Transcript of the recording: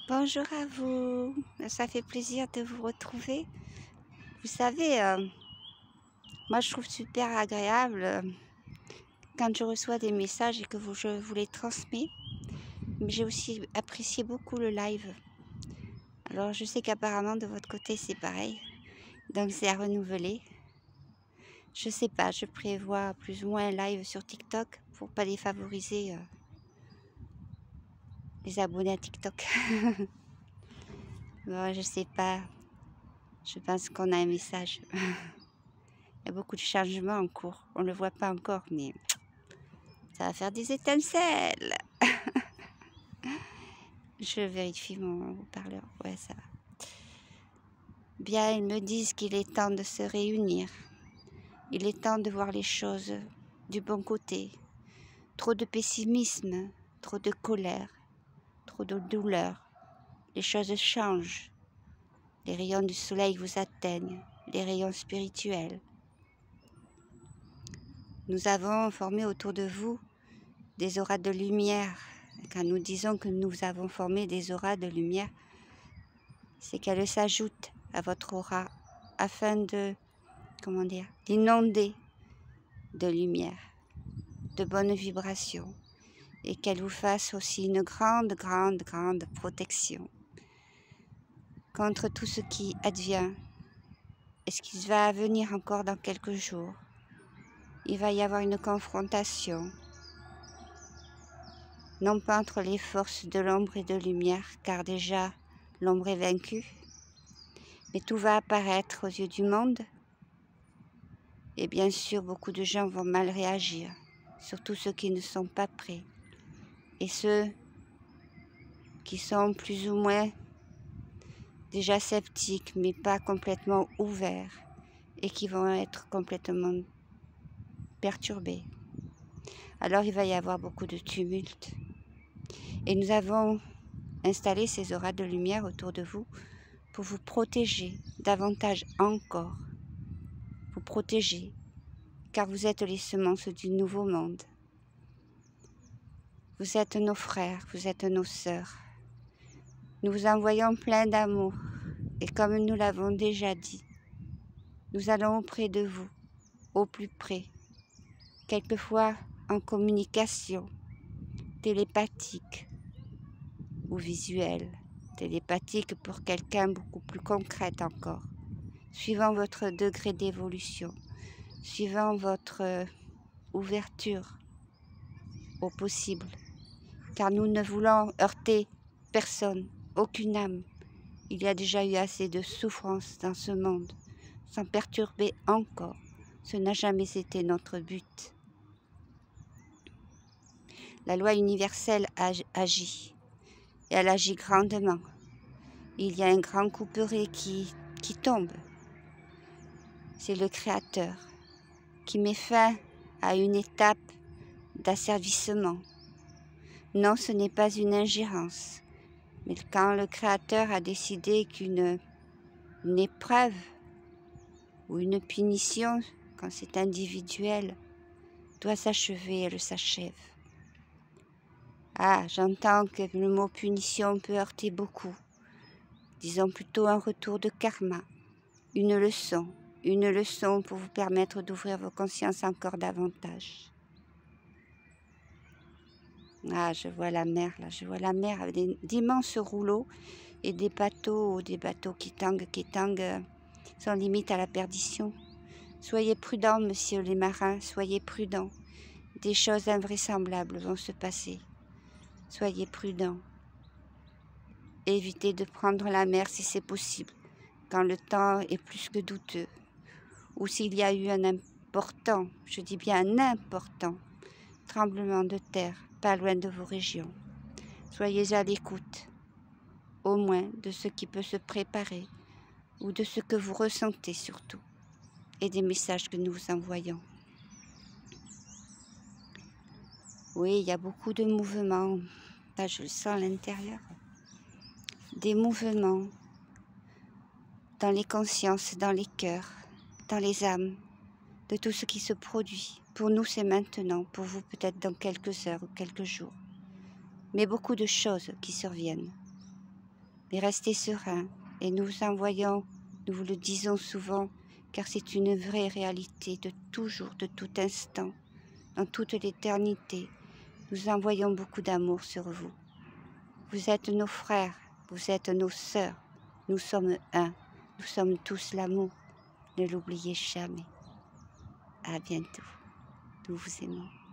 Bonjour à vous, ça fait plaisir de vous retrouver. Vous savez, moi je trouve super agréable quand je reçois des messages et que je vous les transmets. Mais j'ai aussi apprécié beaucoup le live. Alors je sais qu'apparemment de votre côté c'est pareil, donc c'est à renouveler. Je sais pas, je prévois plus ou moins un live sur TikTok pour pas défavoriser les abonnés à TikTok. Bon, je sais pas, je pense qu'on a un message. Il y a beaucoup de changements en cours. On ne le voit pas encore, mais ça va faire des étincelles. Je vérifie mon haut-parleur. Ouais, ça va. Bien, ils me disent qu'il est temps de se réunir. Il est temps de voir les choses du bon côté. Trop de pessimisme, trop de colère, trop de douleur. Les choses changent. Les rayons du soleil vous atteignent, les rayons spirituels. Nous avons formé autour de vous des auras de lumière. Quand nous disons que nous avons formé des auras de lumière, c'est qu'elles s'ajoutent à votre aura afin de, d'inonder de lumière, de bonnes vibrations, et qu'elles vous fassent aussi une grande protection contre tout ce qui advient et ce qui va venir encore dans quelques jours. Il va y avoir une confrontation, non pas entre les forces de l'ombre et de lumière, car déjà l'ombre est vaincue, mais tout va apparaître aux yeux du monde. Et bien sûr, beaucoup de gens vont mal réagir, surtout ceux qui ne sont pas prêts. Et ceux qui sont plus ou moins déjà sceptiques, mais pas complètement ouverts, et qui vont être complètement perturbés. Alors il va y avoir beaucoup de tumulte. Et nous avons installé ces auras de lumière autour de vous pour vous protéger davantage encore. Vous protéger, car vous êtes les semences du nouveau monde. Vous êtes nos frères, vous êtes nos sœurs. Nous vous envoyons plein d'amour. Et comme nous l'avons déjà dit, nous allons auprès de vous, au plus près, quelquefois en communication télépathique ou visuelle. Télépathique pour quelqu'un beaucoup plus concret encore, suivant votre degré d'évolution, suivant votre ouverture au possible. Car nous ne voulons heurter personne, aucune âme. Il y a déjà eu assez de souffrance dans ce monde, sans perturber encore. Ce n'a jamais été notre but. La loi universelle agit, et elle agit grandement. Il y a un grand couperet qui tombe. C'est le Créateur qui met fin à une étape d'asservissement. Non, ce n'est pas une ingérence, mais quand le Créateur a décidé qu'une épreuve ou une punition, quand c'est individuel, doit s'achever, elle s'achève. Ah, j'entends que le mot punition peut heurter beaucoup. Disons plutôt un retour de karma, une leçon pour vous permettre d'ouvrir vos consciences encore davantage. Ah, je vois la mer là, je vois la mer avec d'immenses rouleaux et des bateaux qui tanguent, sans limite à la perdition. Soyez prudents, messieurs les marins, soyez prudents. Des choses invraisemblables vont se passer. Soyez prudents. Évitez de prendre la mer si c'est possible, quand le temps est plus que douteux, ou s'il y a eu un important, je dis bien un important, tremblement de terre, pas loin de vos régions. Soyez à l'écoute, au moins de ce qui peut se préparer, ou de ce que vous ressentez surtout, et des messages que nous vous envoyons. Oui, il y a beaucoup de mouvements, là je le sens à l'intérieur, des mouvements dans les consciences, dans les cœurs, dans les âmes, de tout ce qui se produit. Pour nous, c'est maintenant, pour vous peut-être dans quelques heures ou quelques jours. Mais beaucoup de choses qui surviennent. Mais restez sereins et nous vous le disons souvent, car c'est une vraie réalité de toujours, de tout instant, dans toute l'éternité. Nous envoyons beaucoup d'amour sur vous. Vous êtes nos frères, vous êtes nos sœurs. Nous sommes un, nous sommes tous l'amour. Ne l'oubliez jamais. À bientôt. Nous vous aimons.